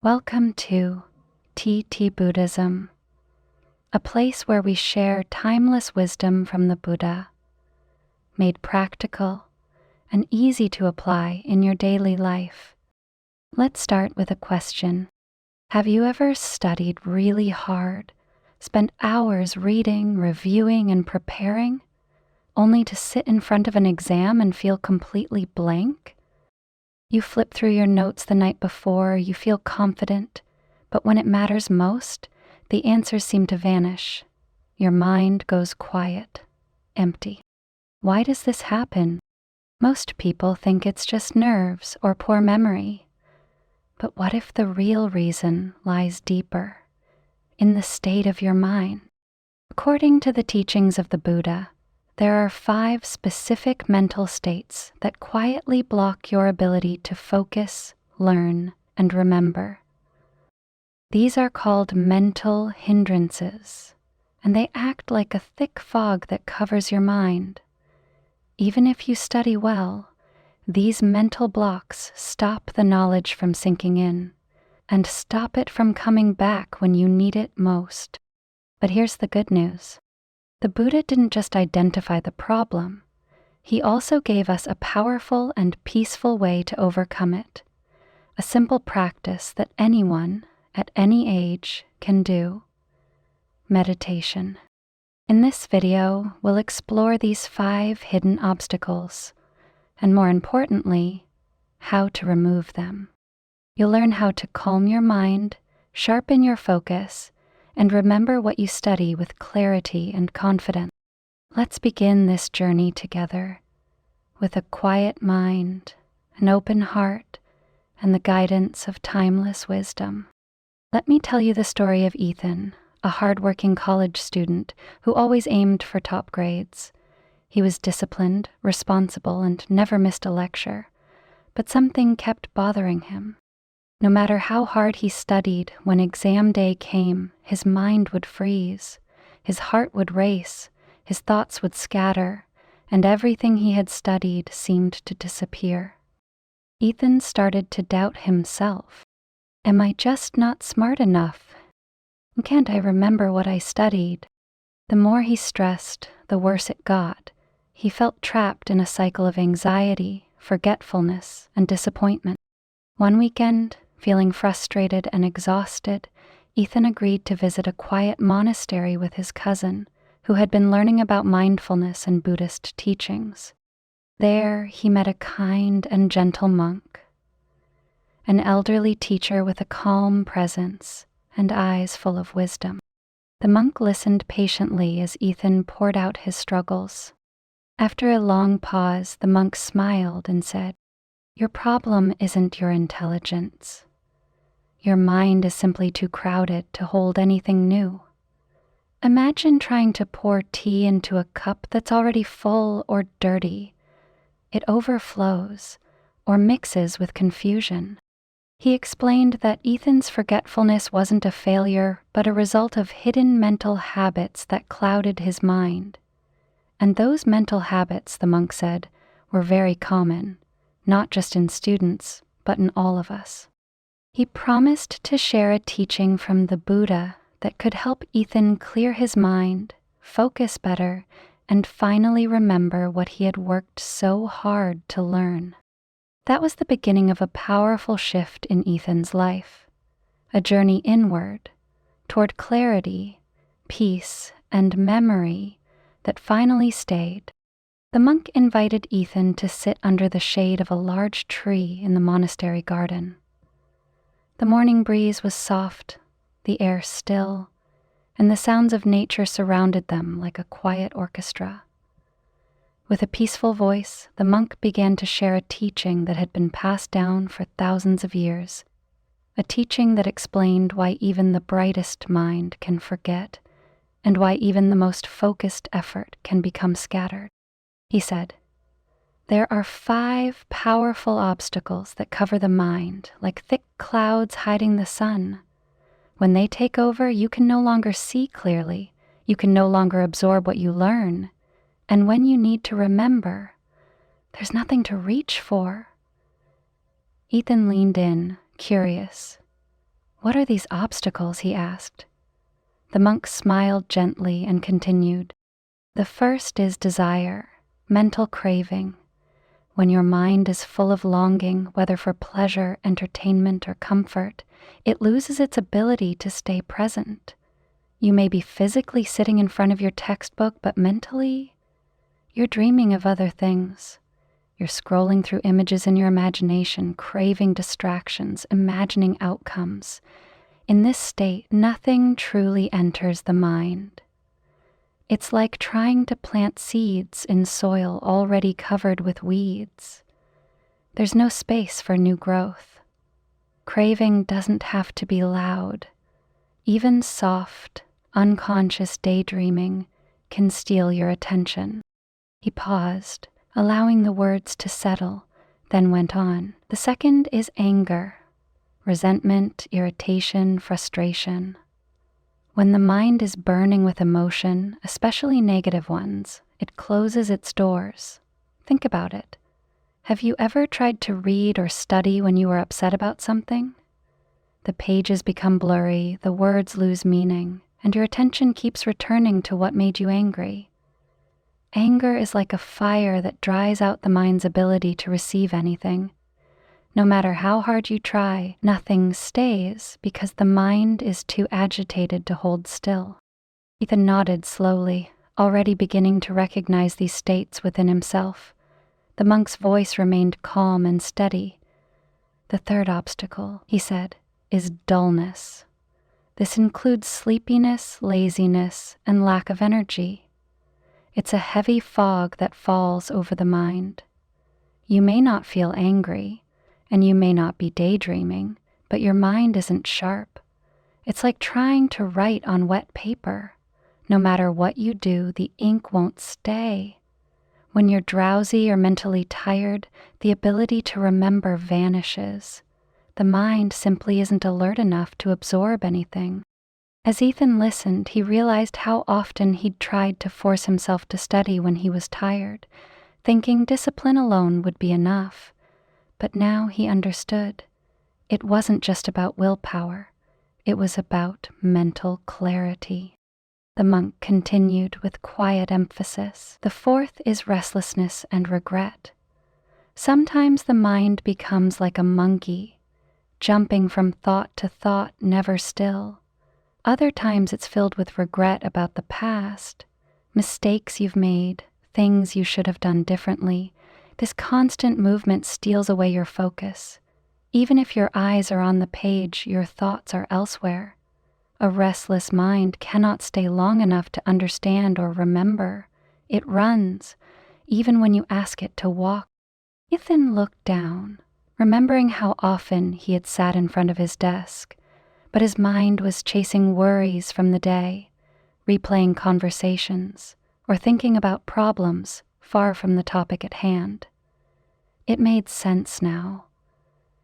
Welcome to TT-Buddhism, a place where we share timeless wisdom from the Buddha, made practical and easy to apply in your daily life. Let's start with a question. Have you ever studied really hard, spent hours reading, reviewing, and preparing, only to sit in front of an exam and feel completely blank? You flip through your notes the night before, you feel confident, but when it matters most, the answers seem to vanish. Your mind goes quiet, empty. Why does this happen? Most people think it's just nerves or poor memory. But what if the real reason lies deeper, in the state of your mind? According to the teachings of the Buddha, there are 5 specific mental states that quietly block your ability to focus, learn, and remember. These are called mental hindrances, and they act like a thick fog that covers your mind. Even if you study well, these mental blocks stop the knowledge from sinking in and stop it from coming back when you need it most. But here's the good news. The Buddha didn't just identify the problem, he also gave us a powerful and peaceful way to overcome it, a simple practice that anyone, at any age, can do: meditation. In this video, we'll explore these 5 hidden obstacles, and more importantly, how to remove them. You'll learn how to calm your mind, sharpen your focus, and remember what you study with clarity and confidence. Let's begin this journey together with a quiet mind, an open heart, and the guidance of timeless wisdom. Let me tell you the story of Ethan, a hardworking college student who always aimed for top grades. He was disciplined, responsible, and never missed a lecture, but something kept bothering him. No matter how hard he studied, when exam day came, his mind would freeze, his heart would race, his thoughts would scatter, and everything he had studied seemed to disappear. Ethan started to doubt himself. Am I just not smart enough? Can't I remember what I studied? The more he stressed, the worse it got. He felt trapped in a cycle of anxiety, forgetfulness, and disappointment. One weekend, feeling frustrated and exhausted, Ethan agreed to visit a quiet monastery with his cousin, who had been learning about mindfulness and Buddhist teachings. There, he met a kind and gentle monk, an elderly teacher with a calm presence and eyes full of wisdom. The monk listened patiently as Ethan poured out his struggles. After a long pause, the monk smiled and said, "Your problem isn't your intelligence. Your mind is simply too crowded to hold anything new. Imagine trying to pour tea into a cup that's already full or dirty. It overflows or mixes with confusion." He explained that Ethan's forgetfulness wasn't a failure, but a result of hidden mental habits that clouded his mind. And those mental habits, the monk said, were very common, not just in students, but in all of us. He promised to share a teaching from the Buddha that could help Ethan clear his mind, focus better, and finally remember what he had worked so hard to learn. That was the beginning of a powerful shift in Ethan's life, a journey inward, toward clarity, peace, and memory that finally stayed. The monk invited Ethan to sit under the shade of a large tree in the monastery garden. The morning breeze was soft, the air still, and the sounds of nature surrounded them like a quiet orchestra. With a peaceful voice, the monk began to share a teaching that had been passed down for thousands of years, a teaching that explained why even the brightest mind can forget, and why even the most focused effort can become scattered. He said, "There are 5 powerful obstacles that cover the mind, like thick clouds hiding the sun. When they take over, you can no longer see clearly, you can no longer absorb what you learn, and when you need to remember, there's nothing to reach for." Ethan leaned in, curious. "What are these obstacles?" he asked. The monk smiled gently and continued, "The first is desire, mental craving. When your mind is full of longing, whether for pleasure, entertainment, or comfort, it loses its ability to stay present. You may be physically sitting in front of your textbook, but mentally, you're dreaming of other things. You're scrolling through images in your imagination, craving distractions, imagining outcomes. In this state, nothing truly enters the mind. It's like trying to plant seeds in soil already covered with weeds. There's no space for new growth. Craving doesn't have to be loud. Even soft, unconscious daydreaming can steal your attention." He paused, allowing the words to settle, then went on. "The second is anger, resentment, irritation, frustration. When the mind is burning with emotion, especially negative ones, it closes its doors. Think about it. Have you ever tried to read or study when you were upset about something? The pages become blurry, the words lose meaning, and your attention keeps returning to what made you angry. Anger is like a fire that dries out the mind's ability to receive anything. No matter how hard you try, nothing stays because the mind is too agitated to hold still." Ethan nodded slowly, already beginning to recognize these states within himself. The monk's voice remained calm and steady. "The third obstacle," he said, "is dullness. This includes sleepiness, laziness, and lack of energy. It's a heavy fog that falls over the mind. You may not feel angry, and you may not be daydreaming, but your mind isn't sharp. It's like trying to write on wet paper. No matter what you do, the ink won't stay. When you're drowsy or mentally tired, the ability to remember vanishes. The mind simply isn't alert enough to absorb anything." As Ethan listened, he realized how often he'd tried to force himself to study when he was tired, thinking discipline alone would be enough. But now he understood. It wasn't just about willpower. It was about mental clarity. The monk continued with quiet emphasis. "The fourth is restlessness and regret. Sometimes the mind becomes like a monkey, jumping from thought to thought, never still. Other times it's filled with regret about the past, mistakes you've made, things you should have done differently. This constant movement steals away your focus. Even if your eyes are on the page, your thoughts are elsewhere. A restless mind cannot stay long enough to understand or remember. It runs, even when you ask it to walk." Ethan looked down, remembering how often he had sat in front of his desk, but his mind was chasing worries from the day, replaying conversations, or thinking about problems far from the topic at hand. It made sense now.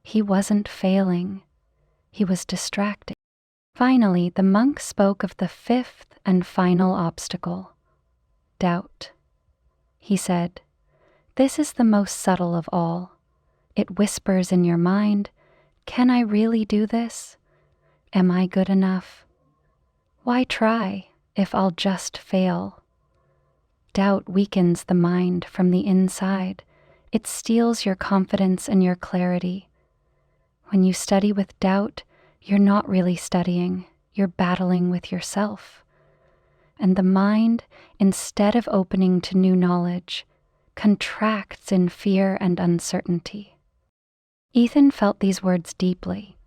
He wasn't failing. He was distracted. Finally, the monk spoke of the fifth and final obstacle, doubt. He said, "This is the most subtle of all. It whispers in your mind, 'Can I really do this? Am I good enough? Why try if I'll just fail?' Doubt weakens the mind from the inside. It steals your confidence and your clarity. When you study with doubt, you're not really studying, you're battling with yourself. And the mind, instead of opening to new knowledge, contracts in fear and uncertainty." Ethan felt these words deeply.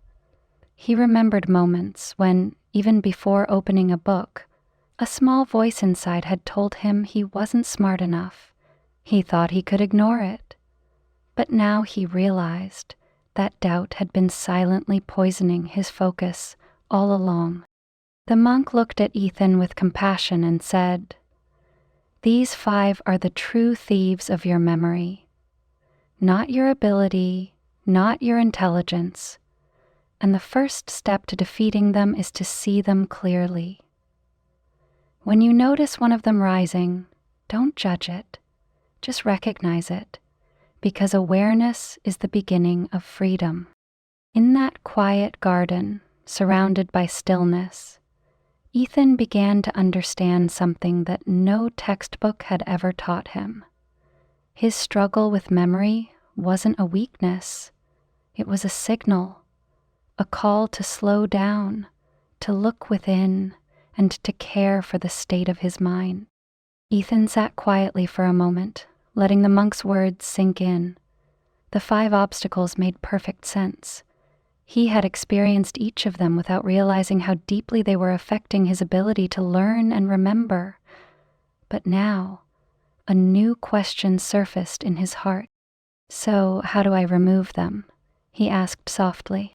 He remembered moments when, even before opening a book, a small voice inside had told him he wasn't smart enough. He thought he could ignore it. But now he realized that doubt had been silently poisoning his focus all along. The monk looked at Ethan with compassion and said, "These 5 are the true thieves of your memory. Not your ability, not your intelligence. And the first step to defeating them is to see them clearly. When you notice one of them rising, don't judge it. Just recognize it, because awareness is the beginning of freedom." In that quiet garden, surrounded by stillness, Ethan began to understand something that no textbook had ever taught him. His struggle with memory wasn't a weakness. It was a signal, a call to slow down, to look within, and to care for the state of his mind. Ethan sat quietly for a moment, letting the monk's words sink in. The 5 obstacles made perfect sense. He had experienced each of them without realizing how deeply they were affecting his ability to learn and remember. But now, a new question surfaced in his heart. "So, how do I remove them?" he asked softly.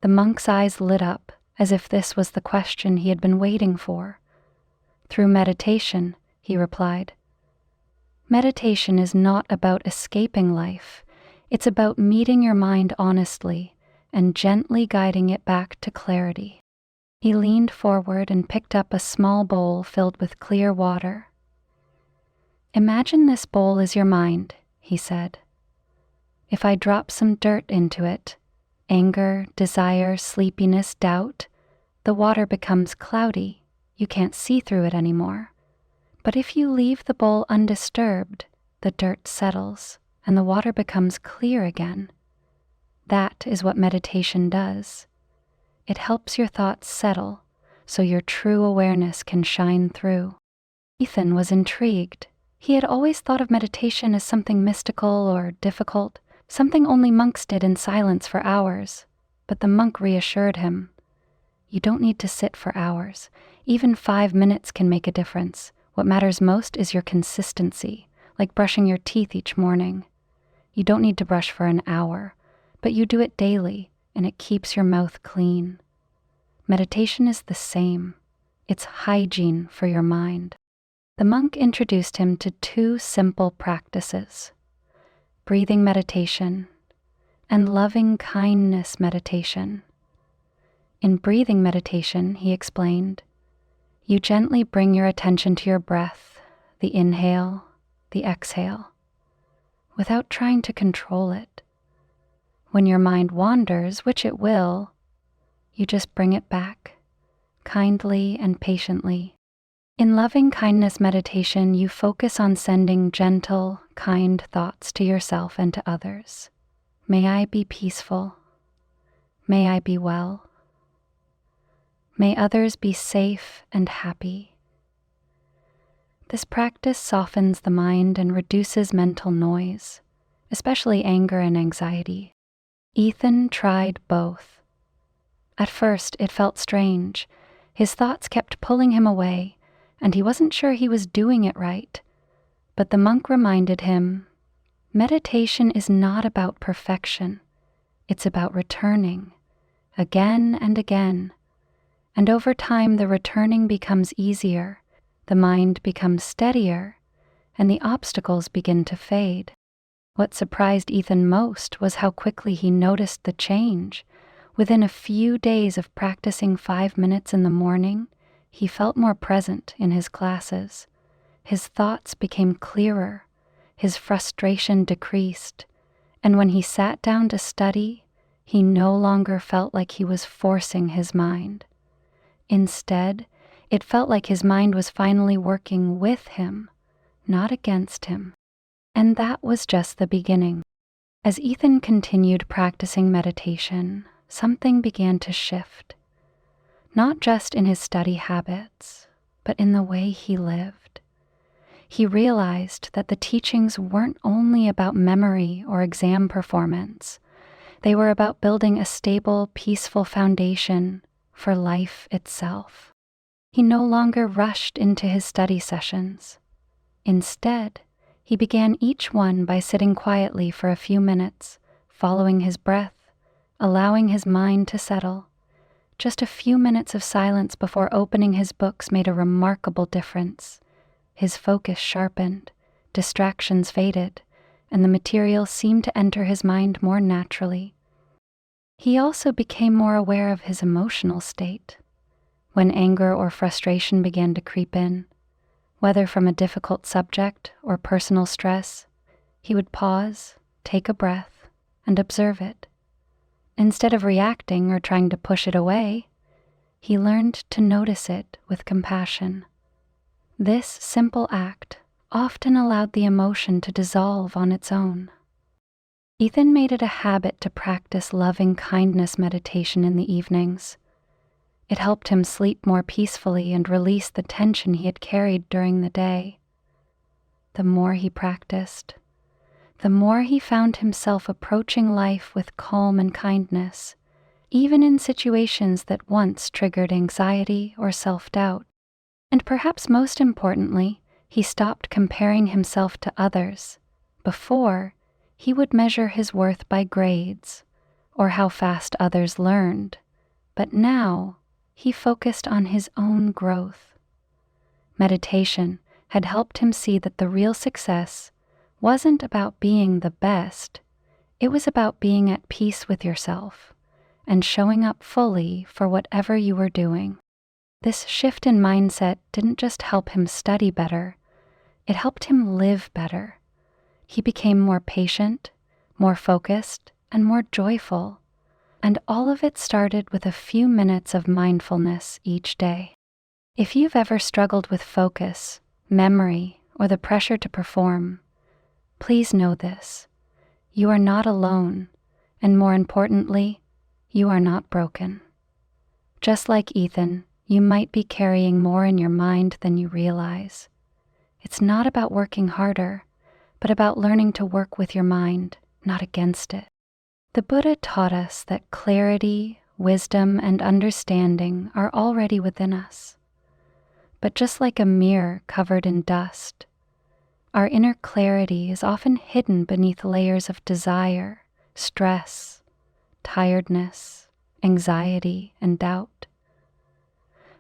The monk's eyes lit up, as if this was the question he had been waiting for. "Through meditation," he replied. "Meditation is not about escaping life. It's about meeting your mind honestly and gently guiding it back to clarity." He leaned forward and picked up a small bowl filled with clear water. "Imagine this bowl is your mind," he said. "If I drop some dirt into it, anger, desire, sleepiness, doubt, the water becomes cloudy. You can't see through it anymore. But if you leave the bowl undisturbed, the dirt settles and the water becomes clear again. That is what meditation does. It helps your thoughts settle so your true awareness can shine through." Ethan was intrigued. He had always thought of meditation as something mystical or difficult, something only monks did in silence for hours. But the monk reassured him. "You don't need to sit for hours. Even 5 minutes can make a difference. What matters most is your consistency, like brushing your teeth each morning. You don't need to brush for an hour, but you do it daily, and it keeps your mouth clean. Meditation is the same. It's hygiene for your mind." The monk introduced him to 2 simple practices: breathing meditation and loving kindness meditation. In breathing meditation, he explained, you gently bring your attention to your breath, the inhale, the exhale, without trying to control it. When your mind wanders, which it will, you just bring it back, kindly and patiently. In loving kindness meditation, you focus on sending gentle, kind thoughts to yourself and to others. May I be peaceful. May I be well. May others be safe and happy. This practice softens the mind and reduces mental noise, especially anger and anxiety. Ethan tried both. At first, it felt strange. His thoughts kept pulling him away, and he wasn't sure he was doing it right. But the monk reminded him, meditation is not about perfection. It's about returning, again and again. And over time, the returning becomes easier, the mind becomes steadier, and the obstacles begin to fade. What surprised Ethan most was how quickly he noticed the change. Within a few days of practicing 5 minutes in the morning, he felt more present in his classes. His thoughts became clearer, his frustration decreased, and when he sat down to study, he no longer felt like he was forcing his mind. Instead, it felt like his mind was finally working with him, not against him. And that was just the beginning. As Ethan continued practicing meditation, something began to shift. Not just in his study habits, but in the way he lived. He realized that the teachings weren't only about memory or exam performance. They were about building a stable, peaceful foundation for life itself. He no longer rushed into his study sessions. Instead, he began each one by sitting quietly for a few minutes, following his breath, allowing his mind to settle. Just a few minutes of silence before opening his books made a remarkable difference. His focus sharpened, distractions faded, and the material seemed to enter his mind more naturally. He also became more aware of his emotional state. When anger or frustration began to creep in, whether from a difficult subject or personal stress, he would pause, take a breath, and observe it. Instead of reacting or trying to push it away, he learned to notice it with compassion. This simple act often allowed the emotion to dissolve on its own. Ethan made it a habit to practice loving kindness meditation in the evenings. It helped him sleep more peacefully and release the tension he had carried during the day. The more he practiced, the more he found himself approaching life with calm and kindness, even in situations that once triggered anxiety or self-doubt. And perhaps most importantly, he stopped comparing himself to others. Before, he would measure his worth by grades or how fast others learned, but now he focused on his own growth. Meditation had helped him see that the real success wasn't about being the best, it was about being at peace with yourself and showing up fully for whatever you were doing. This shift in mindset didn't just help him study better, it helped him live better. He became more patient, more focused, and more joyful, and all of it started with a few minutes of mindfulness each day. If you've ever struggled with focus, memory, or the pressure to perform, please know this: you are not alone, and more importantly, you are not broken. Just like Ethan, you might be carrying more in your mind than you realize. It's not about working harder, but about learning to work with your mind, not against it. The Buddha taught us that clarity, wisdom, and understanding are already within us. But just like a mirror covered in dust, our inner clarity is often hidden beneath layers of desire, stress, tiredness, anxiety, and doubt.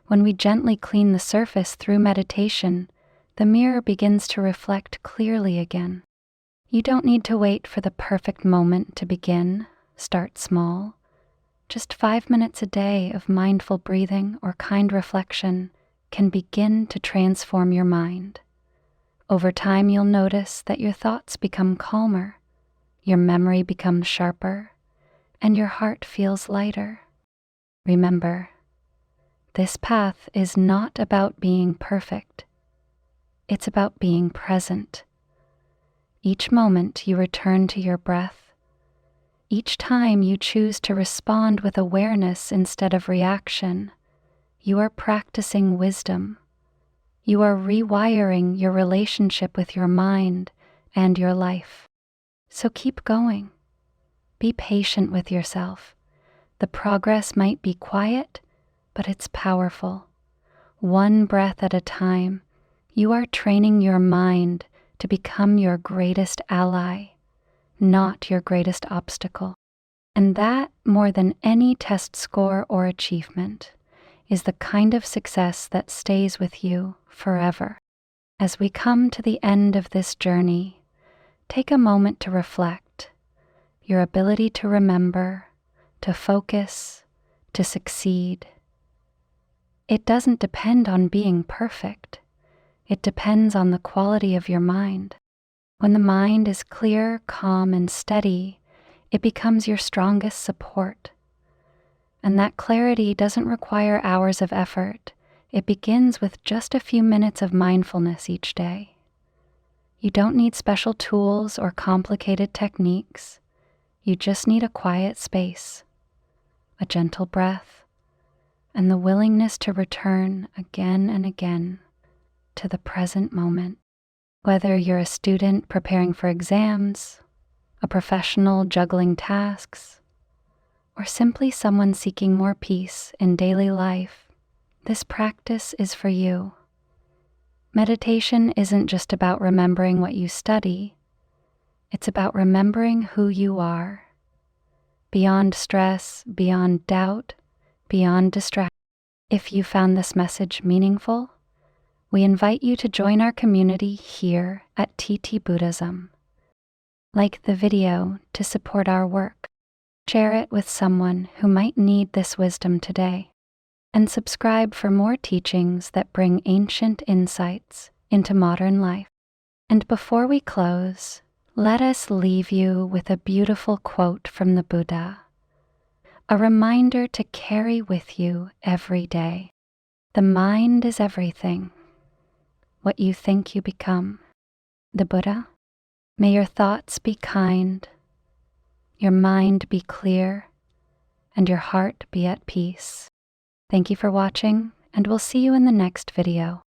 When we gently clean the surface through meditation, the mirror begins to reflect clearly again. You don't need to wait for the perfect moment to begin. Start small. Just 5 minutes a day of mindful breathing or kind reflection can begin to transform your mind. Over time, you'll notice that your thoughts become calmer, your memory becomes sharper, and your heart feels lighter. Remember, this path is not about being perfect. It's about being present. Each moment you return to your breath, each time you choose to respond with awareness instead of reaction, you are practicing wisdom. You are rewiring your relationship with your mind and your life. So keep going. Be patient with yourself. The progress might be quiet, but it's powerful. One breath at a time, you are training your mind to become your greatest ally, not your greatest obstacle. And that, more than any test score or achievement, is the kind of success that stays with you forever. As we come to the end of this journey, take a moment to reflect. Your ability to remember, to focus, to succeed. It doesn't depend on being perfect. It depends on the quality of your mind. When the mind is clear, calm, and steady, it becomes your strongest support. And that clarity doesn't require hours of effort. It begins with just a few minutes of mindfulness each day. You don't need special tools or complicated techniques. You just need a quiet space, a gentle breath, and the willingness to return again and again to the present moment. Whether you're a student preparing for exams, a professional juggling tasks, or simply someone seeking more peace in daily life, this practice is for you. Meditation isn't just about remembering what you study, it's about remembering who you are, beyond stress, beyond doubt, beyond distraction. If you found this message meaningful, we invite you to join our community here at TT-Buddhism. Like the video to support our work. Share it with someone who might need this wisdom today. And subscribe for more teachings that bring ancient insights into modern life. And before we close, let us leave you with a beautiful quote from the Buddha. a reminder to carry with you every day. The mind is everything, what you think you become. The Buddha, may your thoughts be kind, your mind be clear, and your heart be at peace. Thank you for watching, and we'll see you in the next video.